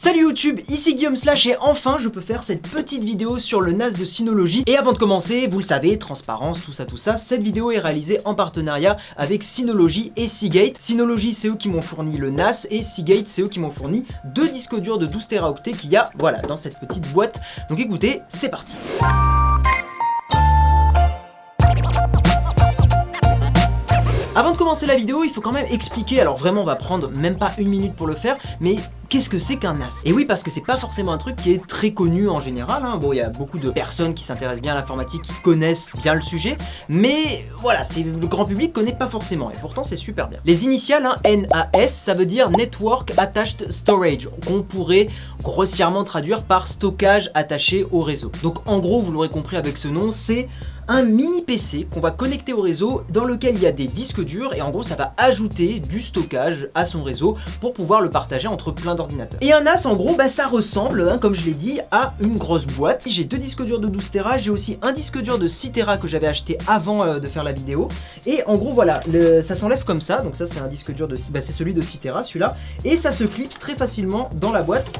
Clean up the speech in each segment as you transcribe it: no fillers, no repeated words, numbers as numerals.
Salut YouTube, ici Guillaume Slash et enfin je peux faire cette petite vidéo sur le NAS de Synology. Et avant de commencer, vous le savez, transparence, tout ça, cette vidéo est réalisée en partenariat avec Synology et Seagate. Synology, c'est eux qui m'ont fourni le NAS et Seagate, c'est eux qui m'ont fourni 2 disques durs de 12 Teraoctets qu'il y a, voilà, dans cette petite boîte. Donc écoutez, c'est parti. Avant de commencer la vidéo, il faut quand même expliquer, alors vraiment on va prendre même pas une minute pour le faire, mais qu'est-ce que c'est qu'un NAS? Et oui, parce que c'est pas forcément un truc qui est très connu en général, hein. Bon, il y a beaucoup de personnes qui s'intéressent bien à l'informatique, qui connaissent bien le sujet, mais voilà, le grand public connaît pas forcément, et pourtant c'est super bien. Les initiales, hein, NAS, ça veut dire Network Attached Storage, qu'on pourrait grossièrement traduire par stockage attaché au réseau. Donc en gros, vous l'aurez compris avec ce nom, c'est un mini PC qu'on va connecter au réseau dans lequel il y a des disques durs et en gros ça va ajouter du stockage à son réseau pour pouvoir le partager entre plein d'ordinateurs. Et un NAS en gros ça ressemble, hein, comme je l'ai dit, à une grosse boîte. J'ai 2 disques durs de 12 Tera, j'ai aussi un disque dur de 6 Tera que j'avais acheté avant de faire la vidéo. Et en gros voilà, ça s'enlève comme ça, donc ça c'est un disque dur de 6, c'est celui de 6 Tera celui-là, et ça se clipse très facilement dans la boîte.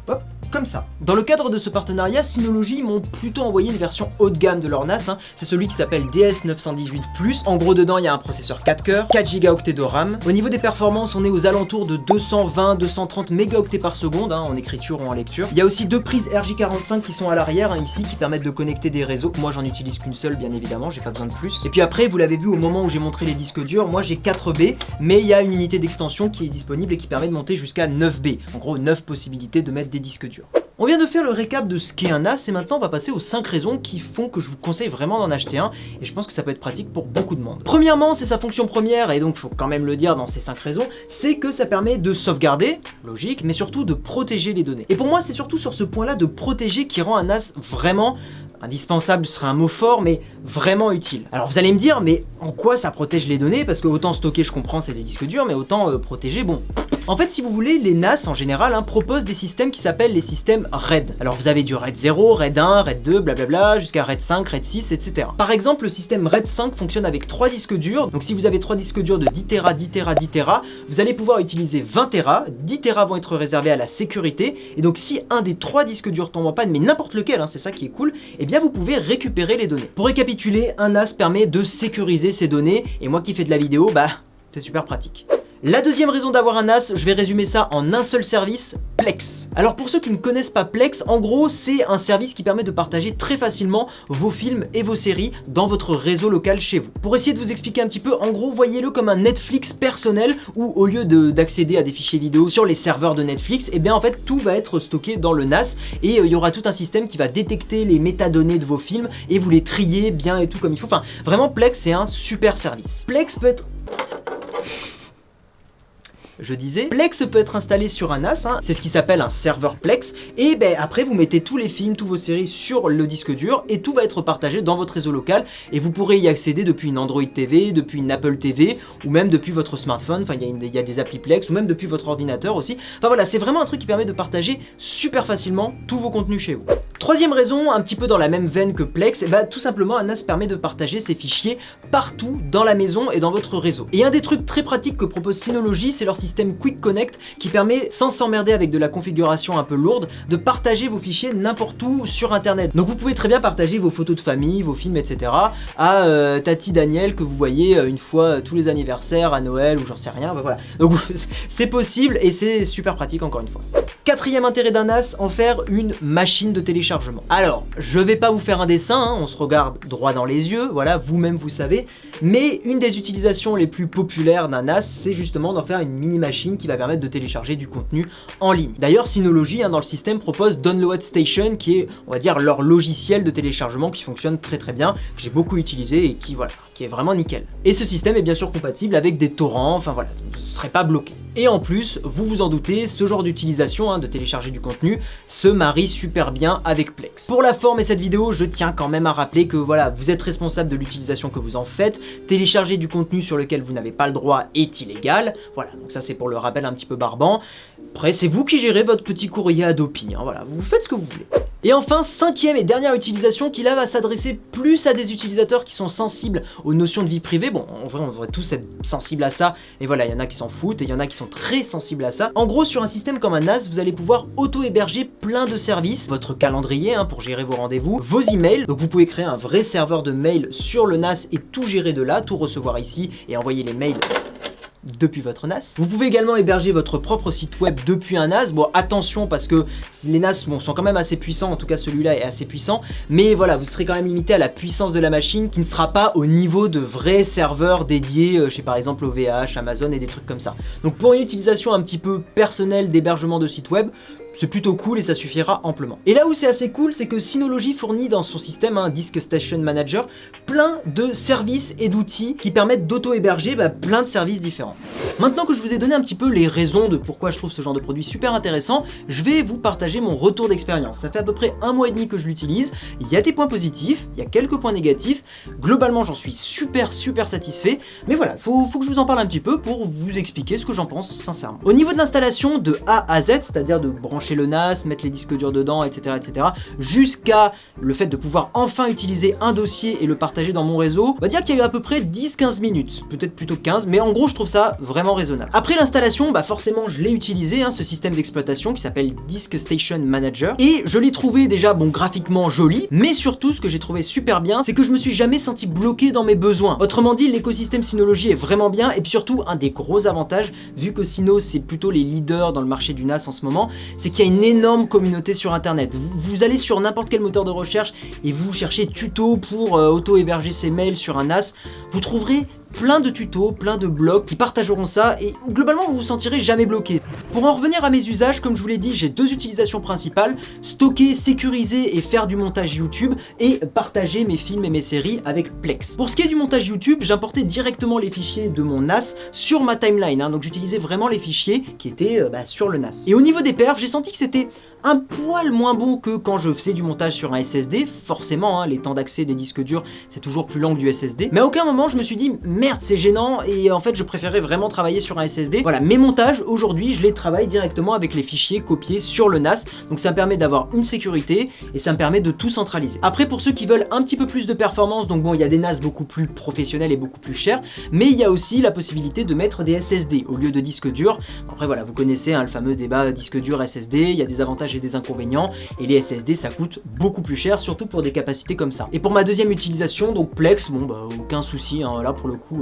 Hop, comme ça. Dans le cadre de ce partenariat, Synology m'ont plutôt envoyé une version haut de gamme de leur NAS, hein. C'est celui qui s'appelle DS918+. En gros dedans il y a un processeur 4 cœurs, 4 Go de RAM. Au niveau des performances, on est aux alentours de 220-230 mégaoctets par seconde, hein, en écriture ou en lecture. Il y a aussi 2 prises RJ45 qui sont à l'arrière, hein, ici, qui permettent de connecter des réseaux. Moi j'en utilise qu'une seule bien évidemment, j'ai pas besoin de plus. Et puis après, vous l'avez vu au moment où j'ai montré les disques durs, moi j'ai 4B, mais il y a une unité d'extension qui est disponible et qui permet de monter jusqu'à 9B. En gros 9 possibilités de mettre des disques durs. On vient de faire le récap de ce qu'est un NAS et maintenant on va passer aux 5 raisons qui font que je vous conseille vraiment d'en acheter un et je pense que ça peut être pratique pour beaucoup de monde. Premièrement, c'est sa fonction première et donc il faut quand même le dire dans ces 5 raisons, c'est que ça permet de sauvegarder, logique, mais surtout de protéger les données. Et pour moi c'est surtout sur ce point là de protéger qui rend un NAS vraiment indispensable, serait un mot fort, mais vraiment utile. Alors vous allez me dire, mais en quoi ça protège les données? Parce que autant stocker, je comprends, c'est des disques durs, mais autant protéger, bon. En fait, si vous voulez, les NAS en général proposent des systèmes qui s'appellent les systèmes RAID. Alors vous avez du RAID 0, RAID 1, RAID 2, blablabla, jusqu'à RAID 5, RAID 6, etc. Par exemple, le système RAID 5 fonctionne avec 3 disques durs. Donc si vous avez 3 disques durs de 10 Tera, 10 Tera, 10 Tera, vous allez pouvoir utiliser 20 Tera. 10 Tera vont être réservés à la sécurité. Et donc si un des 3 disques durs tombe en panne, mais n'importe lequel, c'est ça qui est cool, et bien vous pouvez récupérer les données. Pour récapituler, un NAS permet de sécuriser ces données. Et moi qui fais de la vidéo, c'est super pratique. La deuxième raison d'avoir un NAS, je vais résumer ça en un seul service, Plex. Alors pour ceux qui ne connaissent pas Plex, en gros c'est un service qui permet de partager très facilement vos films et vos séries dans votre réseau local chez vous. Pour essayer de vous expliquer un petit peu, en gros voyez-le comme un Netflix personnel où au lieu d'accéder à des fichiers vidéo sur les serveurs de Netflix, et bien en fait tout va être stocké dans le NAS et il y aura tout un système qui va détecter les métadonnées de vos films et vous les trier bien et tout comme il faut. Enfin vraiment Plex c'est un super service. Plex peut être... Je disais, Plex peut être installé sur un NAS, c'est ce qui s'appelle un serveur Plex, et après vous mettez tous les films, toutes vos séries sur le disque dur, et tout va être partagé dans votre réseau local, et vous pourrez y accéder depuis une Android TV, depuis une Apple TV, ou même depuis votre smartphone, enfin il y a des applis Plex, ou même depuis votre ordinateur aussi. Enfin voilà, c'est vraiment un truc qui permet de partager super facilement tous vos contenus chez vous. Troisième raison, un petit peu dans la même veine que Plex, tout simplement un NAS permet de partager ses fichiers partout dans la maison et dans votre réseau. Et un des trucs très pratiques que propose Synology, c'est leur système Quick Connect qui permet, sans s'emmerder avec de la configuration un peu lourde, de partager vos fichiers n'importe où sur internet. Donc vous pouvez très bien partager vos photos de famille, vos films, etc. à Tati Daniel que vous voyez une fois tous les anniversaires, à Noël ou j'en sais rien, voilà. Donc c'est possible et c'est super pratique encore une fois. Quatrième intérêt d'un NAS, en faire une machine de téléchargement. Alors, je vais pas vous faire un dessin, on se regarde droit dans les yeux, voilà, vous-même vous savez, mais une des utilisations les plus populaires d'un NAS, c'est justement d'en faire une mini machine qui va permettre de télécharger du contenu en ligne. D'ailleurs, Synology, dans le système, propose Download Station, qui est, on va dire, leur logiciel de téléchargement qui fonctionne très très bien, que j'ai beaucoup utilisé et qui, voilà, qui est vraiment nickel. Et ce système est bien sûr compatible avec des torrents, enfin voilà, vous ne serez pas bloqué. Et en plus, vous vous en doutez, ce genre d'utilisation, de télécharger du contenu, se marie super bien avec Plex. Pour la forme et cette vidéo, je tiens quand même à rappeler que voilà, vous êtes responsable de l'utilisation que vous en faites. Télécharger du contenu sur lequel vous n'avez pas le droit est illégal. Voilà, donc ça c'est pour le rappel un petit peu barbant. Après, c'est vous qui gérez votre petit courrier Adopi, voilà, vous faites ce que vous voulez. Et enfin, cinquième et dernière utilisation qui là va s'adresser plus à des utilisateurs qui sont sensibles aux notions de vie privée. Bon, en vrai, on devrait tous être sensibles à ça, et voilà, il y en a qui s'en foutent et il y en a qui sont très sensibles à ça. En gros, sur un système comme un NAS, vous allez pouvoir auto-héberger plein de services, votre calendrier pour gérer vos rendez-vous, vos emails, donc vous pouvez créer un vrai serveur de mail sur le NAS et tout gérer de là, tout recevoir ici et envoyer les mails depuis votre NAS. Vous pouvez également héberger votre propre site web depuis un NAS. Bon, attention parce que les NAS sont quand même assez puissants, en tout cas celui-là est assez puissant, mais voilà, vous serez quand même limité à la puissance de la machine qui ne sera pas au niveau de vrais serveurs dédiés chez par exemple OVH, Amazon et des trucs comme ça. Donc pour une utilisation un petit peu personnelle d'hébergement de site web, c'est plutôt cool et ça suffira amplement. Et là où c'est assez cool, c'est que Synology fournit dans son système, Disk Station Manager, plein de services et d'outils qui permettent d'auto-héberger plein de services différents. Maintenant que je vous ai donné un petit peu les raisons de pourquoi je trouve ce genre de produit super intéressant, je vais vous partager mon retour d'expérience. Ça fait à peu près 1 mois et demi que je l'utilise, il y a des points positifs, il y a quelques points négatifs, globalement j'en suis super satisfait, mais voilà, faut que je vous en parle un petit peu pour vous expliquer ce que j'en pense sincèrement. Au niveau de l'installation de A à Z, c'est-à-dire de brancher le NAS, mettre les disques durs dedans, etc. jusqu'à le fait de pouvoir enfin utiliser un dossier et le partager dans mon réseau, on va dire qu'il y a eu à peu près 10-15 minutes, peut-être plutôt 15, mais en gros je trouve ça vraiment raisonnable. Après l'installation, forcément je l'ai utilisé, ce système d'exploitation qui s'appelle Disk Station Manager, et je l'ai trouvé déjà graphiquement joli, mais surtout ce que j'ai trouvé super bien, c'est que je me suis jamais senti bloqué dans mes besoins. Autrement dit, l'écosystème Synology est vraiment bien, et puis surtout un des gros avantages, vu que Syno c'est plutôt les leaders dans le marché du NAS en ce moment, c'est qu'il y a une énorme communauté sur internet. Vous allez sur n'importe quel moteur de recherche et vous cherchez tuto pour auto-héberger ses mails sur un NAS, vous trouverez plein de tutos, plein de blogs qui partageront ça et globalement vous vous sentirez jamais bloqué. Pour en revenir à mes usages, comme je vous l'ai dit, j'ai 2 utilisations principales, stocker, sécuriser et faire du montage YouTube et partager mes films et mes séries avec Plex. Pour ce qui est du montage YouTube, j'importais directement les fichiers de mon NAS sur ma timeline, donc j'utilisais vraiment les fichiers qui étaient sur le NAS. Et au niveau des perfs, j'ai senti que c'était un poil moins bon que quand je faisais du montage sur un SSD, forcément, les temps d'accès des disques durs c'est toujours plus lent que du SSD, mais à aucun moment je me suis dit merde c'est gênant et en fait je préférais vraiment travailler sur un SSD. Voilà, mes montages aujourd'hui je les travaille directement avec les fichiers copiés sur le NAS, donc ça me permet d'avoir une sécurité et ça me permet de tout centraliser. Après pour ceux qui veulent un petit peu plus de performance, donc bon il y a des NAS beaucoup plus professionnels et beaucoup plus chers, mais il y a aussi la possibilité de mettre des SSD au lieu de disques durs. Après voilà, vous connaissez le fameux débat disque dur SSD, il y a des avantages et des inconvénients, et les SSD ça coûte beaucoup plus cher, surtout pour des capacités comme ça. Et pour ma deuxième utilisation, donc Plex, aucun souci, là pour le coup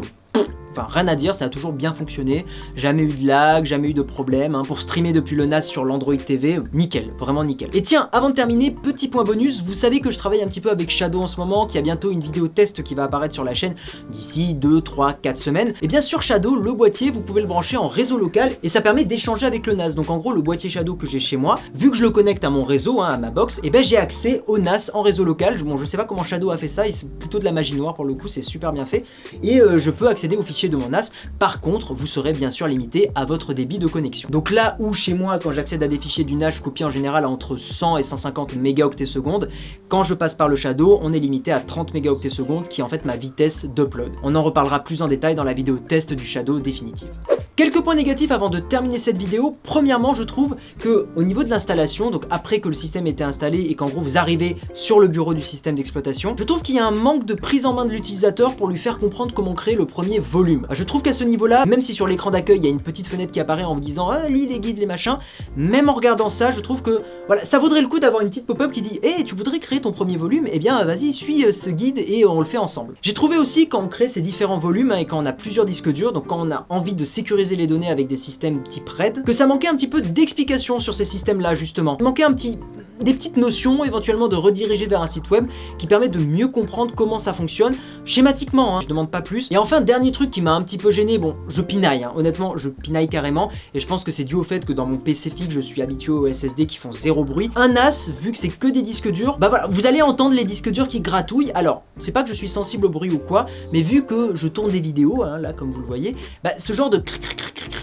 rien à dire, ça a toujours bien fonctionné, jamais eu de lag, jamais eu de problème, pour streamer depuis le NAS sur l'Android TV, nickel, vraiment nickel. Et tiens, avant de terminer, petit point bonus, vous savez que je travaille un petit peu avec Shadow en ce moment, qu'il y a bientôt une vidéo test qui va apparaître sur la chaîne d'ici 2, 3, 4 semaines, et bien sur Shadow, le boîtier, vous pouvez le brancher en réseau local, et ça permet d'échanger avec le NAS, donc en gros le boîtier Shadow que j'ai chez moi, vu que je le connecte à mon réseau, à ma box, et j'ai accès au NAS en réseau local. Bon, je sais pas comment Shadow a fait ça, c'est plutôt de la magie noire pour le coup, c'est super bien fait, et je peux accéder aux fichiers de mon NAS. Par contre, vous serez bien sûr limité à votre débit de connexion. Donc là où chez moi, quand j'accède à des fichiers du NAS, je copie en général à entre 100 et 150 mégaoctets secondes, quand je passe par le Shadow, on est limité à 30 mégaoctets secondes, qui est en fait ma vitesse d'upload. On en reparlera plus en détail dans la vidéo test du Shadow définitive. Quelques points négatifs avant de terminer cette vidéo. Premièrement, je trouve que au niveau de l'installation, donc après que le système ait été installé et qu'en gros vous arrivez sur le bureau du système d'exploitation, je trouve qu'il y a un manque de prise en main de l'utilisateur pour lui faire comprendre comment créer le premier volume. Je trouve qu'à ce niveau-là, même si sur l'écran d'accueil il y a une petite fenêtre qui apparaît en vous disant lis les guides, les machins, même en regardant ça, je trouve que voilà, ça vaudrait le coup d'avoir une petite pop-up qui dit tu voudrais créer ton premier volume, eh bien vas-y, suis ce guide et on le fait ensemble. J'ai trouvé aussi quand on crée ces différents volumes et quand on a plusieurs disques durs, donc quand on a envie de sécuriser les données avec des systèmes type RAID, que ça manquait un petit peu d'explication sur ces systèmes là justement. Il manquait des petites notions, éventuellement de rediriger vers un site web qui permet de mieux comprendre comment ça fonctionne schématiquement, je demande pas plus. Et enfin, dernier truc qui m'a un petit peu gêné, bon, je pinaille, honnêtement, je pinaille carrément, et je pense que c'est dû au fait que dans mon PC fixe, je suis habitué aux SSD qui font zéro bruit. Un NAS, vu que c'est que des disques durs, voilà, vous allez entendre les disques durs qui gratouillent. Alors, c'est pas que je suis sensible au bruit ou quoi, mais vu que je tourne des vidéos, là, comme vous le voyez, ce genre de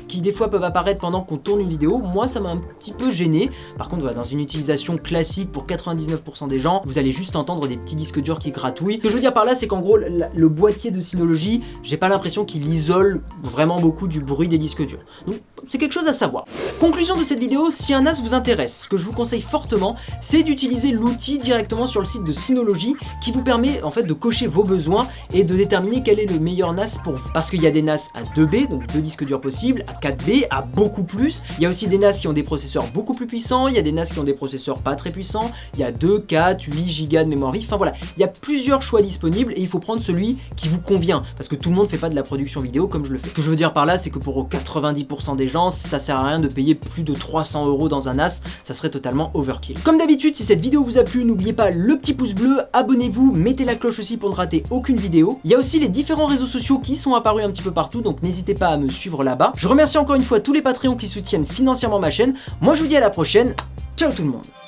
qui des fois peuvent apparaître pendant qu'on tourne une vidéo, moi ça m'a un petit peu gêné. Par contre, voilà, dans une utilisation classique pour 99% des gens, vous allez juste entendre des petits disques durs qui gratouillent. Ce que je veux dire par là, c'est qu'en gros, le boîtier de Synology, j'ai pas l'impression qu'il isole vraiment beaucoup du bruit des disques durs. Donc c'est quelque chose à savoir. Conclusion de cette vidéo, si un NAS vous intéresse, ce que je vous conseille fortement, c'est d'utiliser l'outil directement sur le site de Synology qui vous permet en fait de cocher vos besoins et de déterminer quel est le meilleur NAS pour vous. Parce qu'il y a des NAS à 2B, donc 2 disques durs possibles, à 4B, à beaucoup plus. Il y a aussi des NAS qui ont des processeurs beaucoup plus puissants, il y a des NAS qui ont des processeurs pas très puissants, il y a 2, 4, 8 Go de mémoire vive, enfin voilà, il y a plusieurs choix disponibles et il faut prendre celui qui vous convient parce que tout le monde fait pas de la production vidéo comme je le fais. Ce que je veux dire par là, c'est que pour 90% des gens, ça sert à rien de payer plus de 300 € dans un NAS, ça serait totalement overkill. Comme d'habitude, si cette vidéo vous a plu, n'oubliez pas le petit pouce bleu, abonnez-vous, mettez la cloche aussi pour ne rater aucune vidéo. Il y a aussi les différents réseaux sociaux qui sont apparus un petit peu partout, donc n'hésitez pas à me suivre là-bas. Je remercie encore une fois tous les Patreons qui soutiennent financièrement ma chaîne. Moi je vous dis à la prochaine, ciao tout le monde.